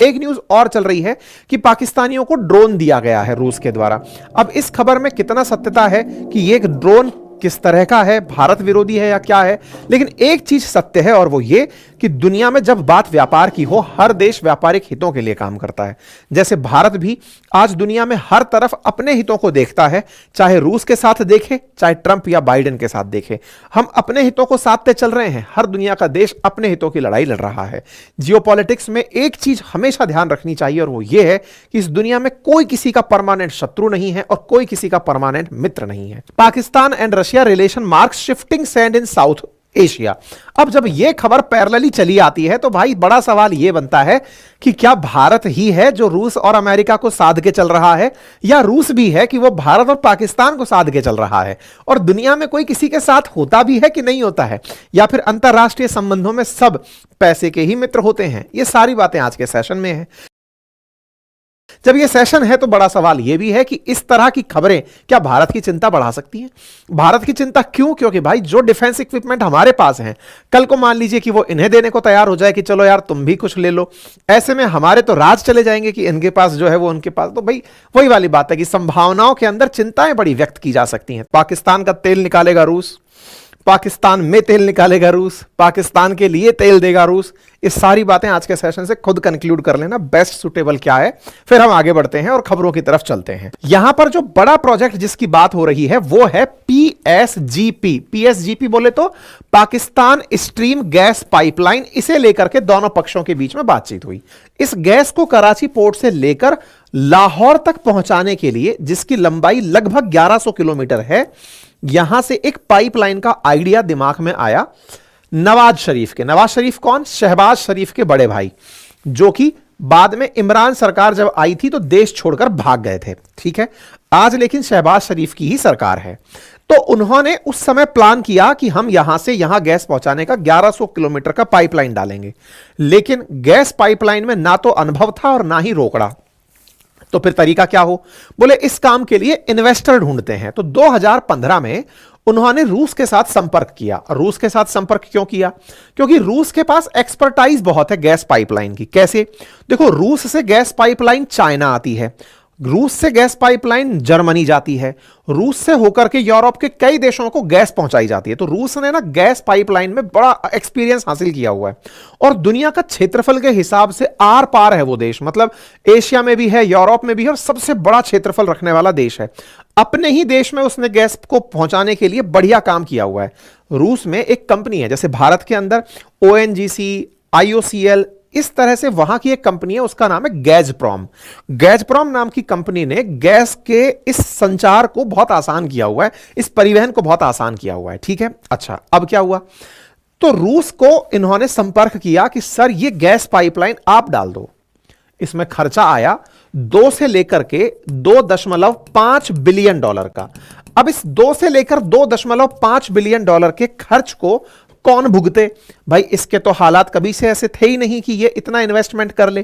एक न्यूज और चल रही है कि पाकिस्तानियों को ड्रोन दिया गया है रूस के द्वारा। अब इस खबर में कितना सत्यता है कि ये ड्रोन किस तरह का है, भारत विरोधी है या क्या है, लेकिन एक चीज सत्य है और वो ये कि दुनिया में जब बात व्यापार की हो, हर देश व्यापारिक हितों के लिए काम करता है। जैसे भारत भी आज दुनिया में हर तरफ अपने हितों को देखता है, चाहे रूस के साथ देखे, चाहे ट्रंप या बाइडेन के साथ देखे। हम अपने हितों को साधते चल रहे हैं। हर दुनिया का देश अपने हितों की लड़ाई लड़ रहा है। जियोपॉलिटिक्स में एक चीज हमेशा ध्यान रखनी चाहिए और वो ये है कि इस दुनिया में कोई किसी का परमानेंट शत्रु नहीं है और कोई किसी का परमानेंट मित्र नहीं है। Pakistan and Russia relation marks shifting sand in south Asia. अब जब यह खबर पैरेलली चली आती है तो भाई बड़ा सवाल यह बनता है कि क्या भारत ही है जो रूस और अमेरिका को साध के चल रहा है, या रूस भी है कि वो भारत और पाकिस्तान को साध के चल रहा है, और दुनिया में कोई किसी के साथ होता भी है कि नहीं होता है, या फिर अंतरराष्ट्रीय संबंधों में सब पैसे के ही मित्र होते हैं। ये सारी बातें आज के सेशन में है। जब यह सेशन है तो बड़ा सवाल यह भी है कि इस तरह की खबरें क्या भारत की चिंता बढ़ा सकती हैं? भारत की चिंता क्यों? क्योंकि भाई जो डिफेंस इक्विपमेंट हमारे पास हैं, कल को मान लीजिए कि वो इन्हें देने को तैयार हो जाए कि चलो यार तुम भी कुछ ले लो, ऐसे में हमारे तो राज चले जाएंगे कि इनके पास जो है वो उनके पास। तो भाई वही वाली बात है कि संभावनाओं के अंदर चिंताएं बड़ी व्यक्त की जा सकती हैं। पाकिस्तान का तेल निकालेगा रूस, पाकिस्तान में तेल निकालेगा रूस, पाकिस्तान के लिए तेल देगा रूस। ये सारी बातें आज के सेशन से खुद कंक्लूड कर लेना बेस्ट सुटेबल क्या है, फिर हम आगे बढ़ते हैं और खबरों की तरफ चलते हैं। यहां पर जो बड़ा प्रोजेक्ट जिसकी बात हो रही है वो है पीएसजीपी। पीएसजीपी बोले तो पाकिस्तान स्ट्रीम गैस पाइपलाइन। इसे लेकर के दोनों पक्षों के बीच में बातचीत हुई। इस गैस को कराची पोर्ट से लेकर लाहौर तक पहुंचाने के लिए, जिसकी लंबाई लगभग 1100 किलोमीटर है, यहां से एक पाइपलाइन का आइडिया दिमाग में आया नवाज शरीफ के। नवाज शरीफ कौन? शहबाज शरीफ के बड़े भाई, जो कि बाद में इमरान सरकार जब आई थी तो देश छोड़कर भाग गए थे। ठीक है, आज लेकिन शहबाज शरीफ की ही सरकार है। तो उन्होंने उस समय प्लान किया कि हम यहां से यहां गैस पहुंचाने का 1100 किलोमीटर का पाइपलाइन डालेंगे, लेकिन गैस पाइपलाइन में ना तो अनुभव था और ना ही रोकड़ा। तो फिर तरीका क्या हो? बोले इस काम के लिए इन्वेस्टर ढूंढते हैं। तो 2015 में उन्होंने रूस के साथ संपर्क किया। रूस के साथ संपर्क क्यों किया? क्योंकि रूस के पास एक्सपर्टाइज बहुत है गैस पाइपलाइन की। कैसे? देखो, रूस से गैस पाइपलाइन चाइना आती है, रूस से गैस पाइपलाइन जर्मनी जाती है, रूस से होकर के यूरोप के कई देशों को गैस पहुंचाई जाती है। तो रूस ने ना गैस पाइपलाइन में बड़ा एक्सपीरियंस हासिल किया हुआ है और दुनिया का क्षेत्रफल के हिसाब से आर पार है वो देश। मतलब एशिया में भी है, यूरोप में भी है और सबसे बड़ा क्षेत्रफल रखने वाला देश है। अपने ही देश में उसने गैस को पहुंचाने के लिए बढ़िया काम किया हुआ है। रूस में एक कंपनी है, जैसे भारत के अंदर ओएनजीसी, आईओसीएल, इस तरह से वहां की एक कंपनी है, उसका नाम है गैजप्रॉम। गैजप्रॉम नाम की कंपनी ने गैस के इस संचार को बहुत आसान किया हुआ है, इस परिवहन को बहुत आसान किया हुआ है। ठीक है, अच्छा अब क्या हुआ? तो रूस को इन्होंने संपर्क किया कि सर ये गैस पाइपलाइन आप डाल दो। इसमें खर्चा आया 2 से लेकर के 2.5 बिलियन डॉलर का। अब इस 2 से लेकर 2.5 बिलियन डॉलर के खर्च को कौन भुगते? भाई इसके तो हालात कभी से ऐसे थे ही नहीं कि ये इतना इन्वेस्टमेंट कर ले।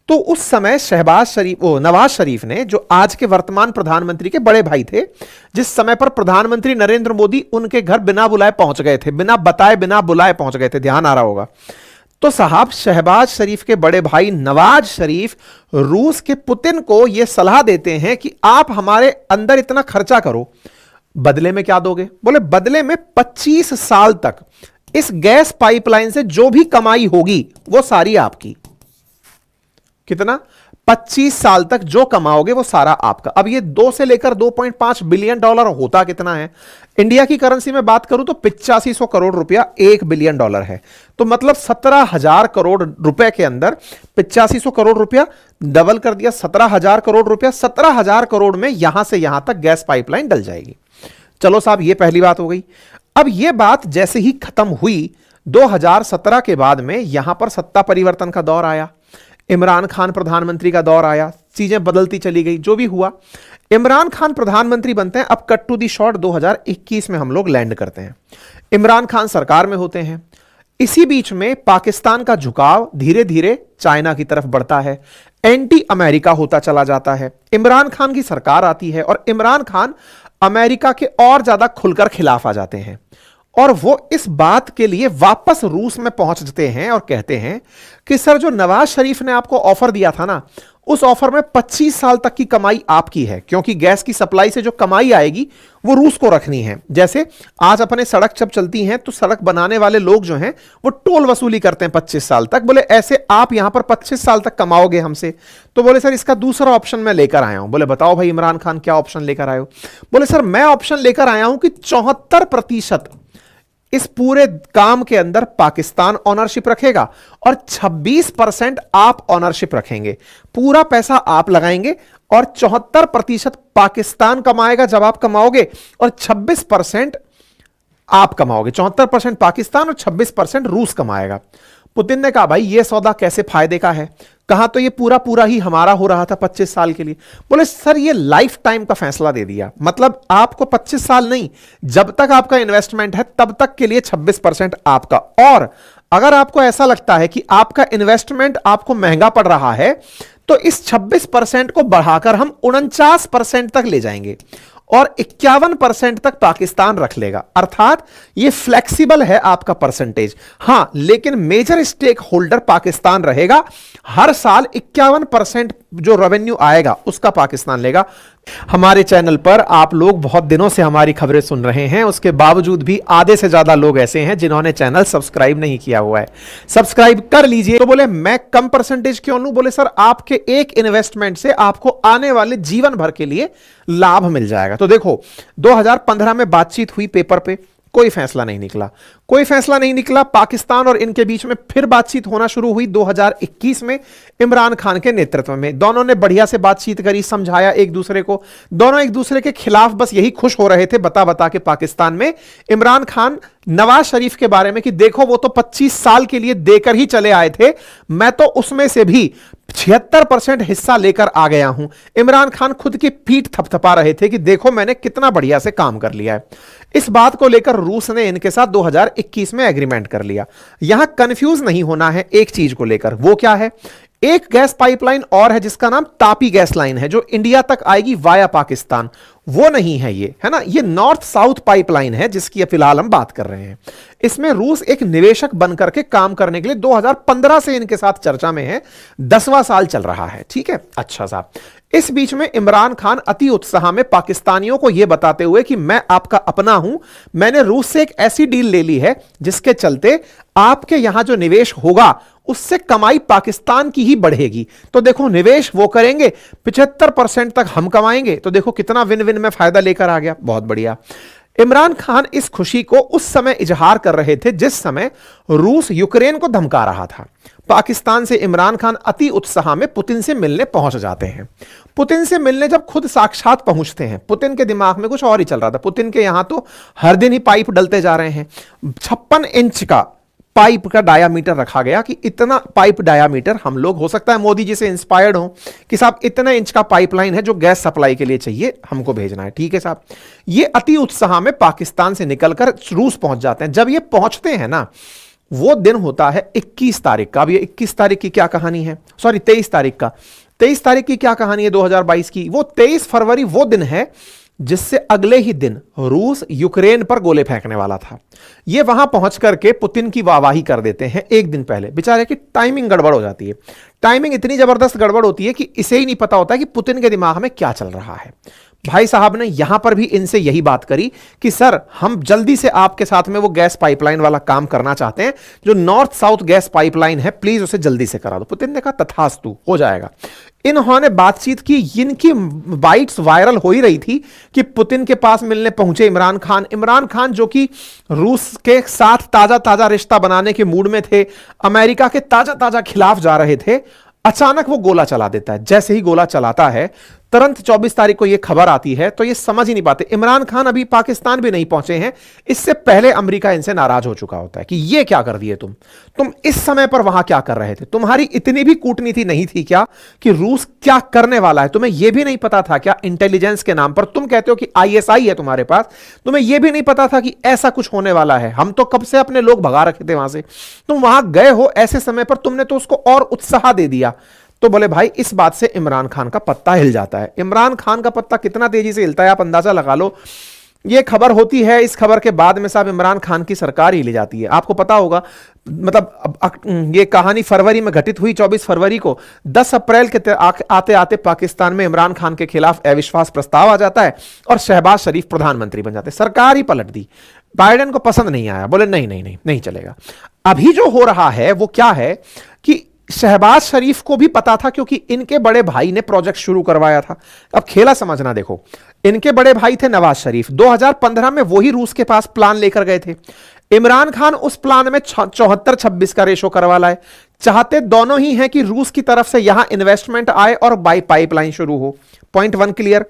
तो उस समय नवाज शरीफ ने, जो आज के वर्तमान प्रधानमंत्री के बड़े भाई थे, जिस समय पर प्रधानमंत्री नरेंद्र मोदी उनके घर बिना बुलाए पहुंच गए थे, बिना बताए बिना बुलाए पहुंच गए थे, ध्यान आ रहा होगा। तो साहब शहबाज शरीफ के बड़े भाई नवाज शरीफ रूस के पुतिन को यह सलाह देते हैं कि आप हमारे अंदर इतना खर्चा करो, बदले में क्या दोगे? बोले बदले में 25 साल तक इस गैस पाइपलाइन से जो भी कमाई होगी वो सारी आपकी। कितना? 25 साल तक जो कमाओगे वो सारा आपका। अब ये 2 से लेकर 2.5 बिलियन डॉलर होता कितना है? इंडिया की करेंसी में बात करूं तो 8500 करोड़ रुपया 1 बिलियन डॉलर है। तो मतलब 17,000 करोड़ रुपए के अंदर 8500 करोड़ रुपया डबल कर दिया, 17,000 करोड़ रुपया। 17,000 करोड़ में यहां से यहां तक गैस पाइपलाइन डल जाएगी। चलो साहब, ये पहली बात हो गई। अब ये बात जैसे ही खत्म हुई 2017 के बाद में यहां पर सत्ता परिवर्तन का दौर आया, इमरान खान प्रधानमंत्री का दौर आया, चीजें बदलती चली गई। जो भी हुआ, इमरान खान प्रधानमंत्री बनते हैं। अब कट टू दी शॉर्ट 2021 में हम लोग लैंड करते हैं। इमरान खान सरकार में होते हैं। इसी बीच में पाकिस्तान का झुकाव धीरे धीरे चाइना की तरफ बढ़ता है, एंटी अमेरिका होता चला जाता है। इमरान खान की सरकार आती है और इमरान खान अमेरिका के और ज्यादा खुलकर खिलाफ आ जाते हैं और वो इस बात के लिए वापस रूस में पहुंचते हैं और कहते हैं कि सर, जो नवाज शरीफ ने आपको ऑफर दिया था ना, उस ऑफर में 25 साल तक की कमाई आपकी है, क्योंकि गैस की सप्लाई से जो कमाई आएगी वो रूस को रखनी है। जैसे आज अपने सड़क जब चलती हैं तो सड़क बनाने वाले लोग जो हैं वो टोल वसूली करते हैं 25 साल तक। बोले ऐसे आप यहां पर 25 साल तक कमाओगे हमसे। तो बोले सर, इसका दूसरा ऑप्शन मैं लेकर आया हूं। बोले बताओ भाई इमरान खान, क्या ऑप्शन लेकर आए हो? बोले सर, मैं ऑप्शन लेकर आया हूं कि 74% इस पूरे काम के अंदर पाकिस्तान ऑनरशिप रखेगा और 26% आप ऑनरशिप रखेंगे। पूरा पैसा आप लगाएंगे और 74% पाकिस्तान कमाएगा जब आप कमाओगे, और 26% आप कमाओगे। 74% पाकिस्तान और 26% रूस कमाएगा। पुतिन ने कहा भाई ये सौदा कैसे फायदे का है? कहा तो ये पूरा पूरा ही हमारा हो रहा था 25 साल के लिए। बोले सर, ये लाइफ टाइम का फैसला दे दिया, मतलब आपको 25 साल नहीं, जब तक आपका इन्वेस्टमेंट है तब तक के लिए 26% आपका। और अगर आपको ऐसा लगता है कि आपका इन्वेस्टमेंट आपको महंगा पड़ रहा है तो इस 26% को बढ़ाकर हम 49% तक ले जाएंगे और 51% तक पाकिस्तान रख लेगा। अर्थात ये फ्लेक्सिबल है आपका परसेंटेज। हां, लेकिन मेजर स्टेक होल्डर पाकिस्तान रहेगा। हर साल 51% जो रेवेन्यू आएगा उसका पाकिस्तान लेगा। हमारे चैनल पर आप लोग बहुत दिनों से हमारी खबरें सुन रहे हैं, उसके बावजूद भी आधे से ज्यादा लोग ऐसे हैं जिन्होंने चैनल सब्सक्राइब नहीं किया हुआ है। सब्सक्राइब कर लीजिए। तो बोले मैं कम परसेंटेज क्यों लूं? बोले सर, आपके एक इन्वेस्टमेंट से आपको आने वाले जीवन भर के लिए लाभ मिल जाएगा। तो देखो, 2015 में बातचीत हुई पेपर पे, कोई फैसला नहीं निकला, कोई फैसला नहीं निकला। पाकिस्तान और इनके बीच में फिर बातचीत होना शुरू हुई 2021 में इमरान खान के नेतृत्व में। दोनों ने बढ़िया से बातचीत करी, समझाया एक दूसरे को। दोनों एक दूसरे के खिलाफ बस यही खुश हो रहे थे बता बता के पाकिस्तान में इमरान खान नवाज शरीफ के बारे में कि देखो वो तो 25 साल के लिए देकर ही चले आए थे, मैं तो उसमें से भी 76% हिस्सा लेकर आ गया हूं। इमरान खान खुद की पीठ थपथपा रहे थे कि देखो मैंने कितना बढ़िया से काम कर लिया है। इस बात को लेकर रूस ने इनके साथ 2021 में एग्रीमेंट कर लिया। यहां कंफ्यूज नहीं होना है एक चीज को लेकर, वो क्या है? एक गैस पाइपलाइन और है जिसका नाम तापी गैस लाइन है, जो इंडिया तक आएगी वाया पाकिस्तान। वो नहीं है ये, है ना, ये नॉर्थ साउथ पाइपलाइन है जिसकी फिलहाल हम बात कर रहे हैं। इसमें रूस एक निवेशक बनकर के काम करने के लिए 2015 से इनके साथ चर्चा में है, 10वां साल चल रहा है। ठीक है, अच्छा साहब। इस बीच में इमरान खान अति उत्साह में पाकिस्तानियों को यह बताते हुए कि मैं आपका अपना हूं, मैंने रूस से एक ऐसी डील ले ली है जिसके चलते आपके यहां जो निवेश होगा उससे कमाई पाकिस्तान की ही बढ़ेगी। तो देखो, निवेश वो करेंगे, 75% तक हम कमाएंगे। तो देखो कितना विन विन में फायदा लेकर आ गया। बहुत बढ़िया। इमरान खान इस खुशी को उस समय इजहार कर रहे थे जिस समय रूस यूक्रेन को धमका रहा था। पाकिस्तान से इमरान खान अति उत्साह में पुतिन से मिलने पहुंच जाते हैं। पुतिन से मिलने जब खुद साक्षात पहुंचते हैं, पुतिन के दिमाग में कुछ और ही चल रहा था। पुतिन के यहां तो हर दिन ही पाइप डलते जा रहे हैं। 56 इंच का पाइप का डायामीटर रखा गया कि इतना पाइप डायामीटर हम लोग, हो सकता है मोदी जी से इंस्पायर्ड हो कि साहब इतना इंच का पाइपलाइन है जो गैस सप्लाई के लिए चाहिए, हमको भेजना है। ठीक है साहब। ये अति उत्साह में पाकिस्तान से निकलकर रूस पहुंच जाते हैं। जब ये पहुंचते हैं ना, वो दिन होता है 21 तारीख का। अब ये 21 तारीख की क्या कहानी है, सॉरी 23 तारीख का। 23 तारीख की क्या कहानी है 2022 की? वो 23 फरवरी वो दिन है जिससे अगले ही दिन रूस यूक्रेन पर गोले फेंकने वाला था। ये वहां पहुंच करके पुतिन की वाहवाही कर देते हैं एक दिन पहले। बेचारे की टाइमिंग गड़बड़ हो जाती है। टाइमिंग इतनी जबरदस्त गड़बड़ होती है कि इसे ही नहीं पता होता कि पुतिन के दिमाग में क्या चल रहा है। भाई साहब ने यहां पर भी इनसे यही बात करी कि सर, हम जल्दी से आपके साथ में वो गैस पाइपलाइन वाला काम करना चाहते हैं, जो नॉर्थ साउथ गैस पाइपलाइन है, प्लीज उसे जल्दी से करा दो। पुतिन ने कहा तथास्तु, हो जाएगा। इन्होंने बातचीत की, इनकी बाइट्स वायरल हो ही रही थी कि पुतिन के पास मिलने पहुंचे इमरान खान। इमरान खान जो कि रूस के साथ ताजा ताजा रिश्ता बनाने के मूड में थे, अमेरिका के ताजा ताजा खिलाफ जा रहे थे, अचानक वो गोला चला देता है। जैसे ही गोला चलाता है, तुरंत 24 तारीख को ये खबर आती है, तो ये समझ ही नहीं पाते। इमरान खान अभी पाकिस्तान भी नहीं पहुंचे हैं, इससे पहले अमेरिका इनसे नाराज हो चुका होता है कि ये क्या कर दिए तुम इस समय पर वहां क्या कर रहे थे? तुम्हारी इतनी भी कूटनीति नहीं थी क्या कि रूस क्या करने वाला है? तुम्हें यह भी नहीं पता था क्या इंटेलिजेंस के नाम पर तुम कहते हो कि ISI है तुम्हारे पास, तुम्हें यह भी नहीं पता था कि ऐसा कुछ होने वाला है? हम तो कब से अपने लोग भगा रखे थे वहां से, तुम वहां गए हो ऐसे समय पर, तुमने तो उसको और उत्साह दे दिया। तो बोले भाई, इस बात से इमरान खान का पत्ता हिल जाता है। इमरान खान का पत्ता कितना तेजी से हिलता है आप अंदाजा लगा लो। ये खबर होती है, इस खबर के बाद में साहब इमरान खान की सरकार ही ले जाती है। आपको पता होगा, मतलब ये कहानी फरवरी में घटित हुई, 24 फरवरी को। 10 अप्रैल के आते आते पाकिस्तान में इमरान खान के खिलाफ अविश्वास प्रस्ताव आ जाता है और शहबाज शरीफ प्रधानमंत्री बन जाते हैं। सरकार ही पलट दी। बाइडेन को पसंद नहीं आया, बोले नहीं नहीं नहीं नहीं चलेगा। अभी जो हो रहा है वो क्या है कि शहबाज शरीफ को भी पता था, क्योंकि इनके बड़े भाई ने प्रोजेक्ट शुरू करवाया था। अब खेला समझना देखो, इनके बड़े भाई थे नवाज शरीफ, 2015 में वही रूस के पास प्लान लेकर गए थे। इमरान खान उस प्लान में 74-26 का रेशो करवा लाए। चाहते दोनों ही हैं कि रूस की तरफ से यहां इन्वेस्टमेंट आए और बाई पाइपलाइन शुरू हो। Point 1 clear.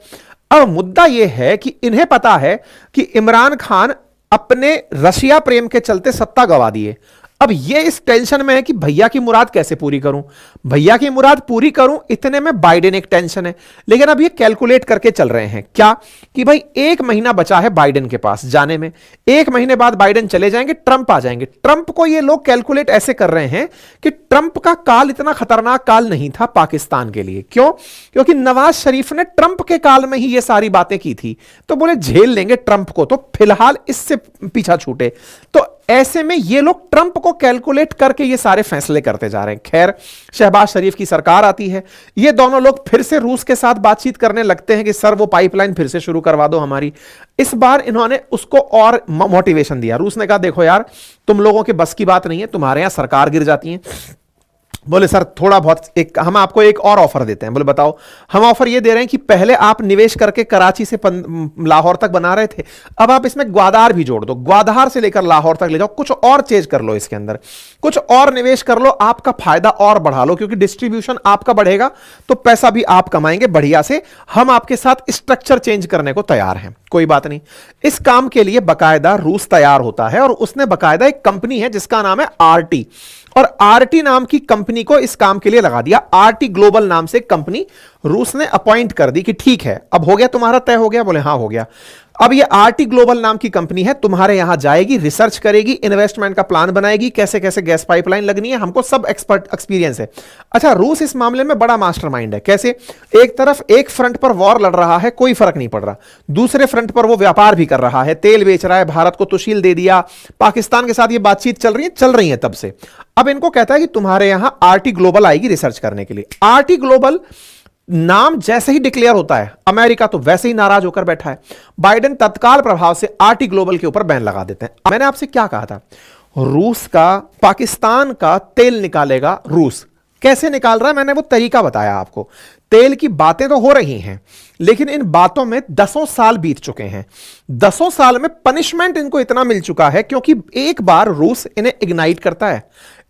अब मुद्दा यह है कि इन्हें पता है कि इमरान खान अपने रशिया प्रेम के चलते सत्ता गंवा दिए। अब ये इस टेंशन में है कि भैया की मुराद कैसे पूरी करूं, भैया की मुराद पूरी करूं, इतने में बाइडेन एक टेंशन है। लेकिन अब ये कैलकुलेट करके चल रहे हैं क्या कि भाई 1 महीना बचा है बाइडेन के पास जाने में, 1 महीने बाद बाइडेन चले जाएंगे, ट्रंप आ जाएंगे। ट्रंप को ये लोग कैलकुलेट ऐसे कर रहे हैं कि ट्रंप का काल इतना खतरनाक काल नहीं था पाकिस्तान के लिए। क्यों? क्योंकि नवाज शरीफ ने ट्रंप के काल में ही ये सारी बातें की थी, तो बोले झेल लेंगे ट्रंप को, तो फिलहाल इससे पीछा छूटे। तो ऐसे में ये लोग ट्रंप को कैलकुलेट करके ये सारे फैसले करते जा रहे हैं। खैर, शहबाज शरीफ की सरकार आती है, ये दोनों लोग फिर से रूस के साथ बातचीत करने लगते हैं कि सर वो पाइपलाइन फिर से शुरू करवा दो हमारी। इस बार इन्होंने उसको और मोटिवेशन दिया। रूस ने कहा देखो यार, तुम लोगों के बस की बात नहीं है, तुम्हारे यहां सरकार गिर जाती है। बोले सर थोड़ा बहुत एक हम आपको एक और ऑफर देते हैं। बोले बताओ। हम ऑफर ये दे रहे हैं कि पहले आप निवेश करके कराची से लाहौर तक बना रहे थे, अब आप इसमें ग्वादार भी जोड़ दो, ग्वादार से लेकर लाहौर तक ले जाओ, कुछ और चेंज कर लो, इसके अंदर कुछ और निवेश कर लो, आपका फायदा और बढ़ा लो, क्योंकि डिस्ट्रीब्यूशन आपका बढ़ेगा तो पैसा भी आप कमाएंगे बढ़िया से। हम आपके साथ स्ट्रक्चर चेंज करने को तैयार हैं, कोई बात नहीं। इस काम के लिए बकायदा रूस तैयार होता है और उसने बकायदा एक कंपनी है जिसका नाम है आरटी, और आरटी नाम की कंपनी को इस काम के लिए लगा दिया। आरटी ग्लोबल नाम से कंपनी रूस ने अपॉइंट कर दी कि ठीक है अब हो गया, तुम्हारा तय हो गया। बोले हाँ हो गया। अब ये आरटी ग्लोबल नाम की कंपनी है, तुम्हारे यहां जाएगी, रिसर्च करेगी, इन्वेस्टमेंट का प्लान बनाएगी, कैसे कैसे गैस पाइपलाइन लगनी है, हमको सब एक्सपर्ट एक्सपीरियंस है। अच्छा, रूस इस मामले में बड़ा मास्टरमाइंड है। कैसे? एक तरफ एक फ्रंट पर वॉर लड़ रहा है, कोई फर्क नहीं पड़ रहा, दूसरे फ्रंट पर वो व्यापार भी कर रहा है, तेल बेच रहा है, भारत को तुशील दे दिया, पाकिस्तान के साथ ये बातचीत चल रही है तब से। अब इनको कहता है कि तुम्हारे यहां आरटी ग्लोबल आएगी रिसर्च करने के लिए। आरटी ग्लोबल नाम जैसे ही डिक्लेयर होता है, अमेरिका तो वैसे ही नाराज होकर बैठा है। बाइडेन तत्काल प्रभाव से आरटी ग्लोबल के ऊपर बैन लगा देते हैं। मैंने आपसे क्या कहा था, रूस का पाकिस्तान का तेल निकालेगा रूस। कैसे निकाल रहा है मैंने वो तरीका बताया आपको। तेल की बातें तो हो रही हैं, लेकिन इन बातों में 10 साल बीत चुके हैं। 10 साल में पनिशमेंट इनको इतना मिल चुका है, क्योंकि एक बार रूस इन्हें इग्नाइट करता है,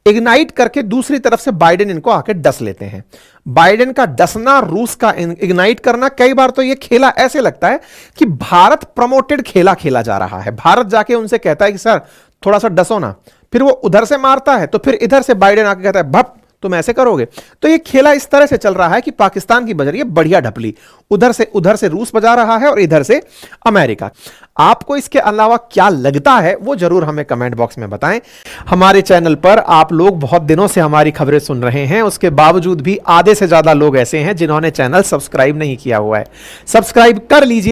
इग्नाइट करके दूसरी तरफ से बाइडेन इनको आके डस लेते हैं। बाइडेन का डसना, रूस का इग्नाइट करना, कई बार तो ये खेला ऐसे लगता है कि भारत प्रमोटेड खेला खेला जा रहा है। भारत जाके उनसे कहता है कि सर थोड़ा सा डसो ना, फिर वो उधर से मारता है, तो फिर इधर से बाइडेन आके कहता है भप तुम ऐसे करोगे। तो ये खेला इस तरह से चल रहा है कि पाकिस्तान की बज रही है बढ़िया ढपली, उधर से रूस बजा रहा है और इधर से अमेरिका। आपको इसके अलावा क्या लगता है वो जरूर हमें कमेंट बॉक्स में बताएं। हमारे चैनल पर आप लोग बहुत दिनों से हमारी खबरें सुन रहे हैं, उसके बावजूद भी आधे से ज्यादा लोग ऐसे हैं जिन्होंने चैनल सब्सक्राइब नहीं किया हुआ है। सब्सक्राइब कर लीजिए।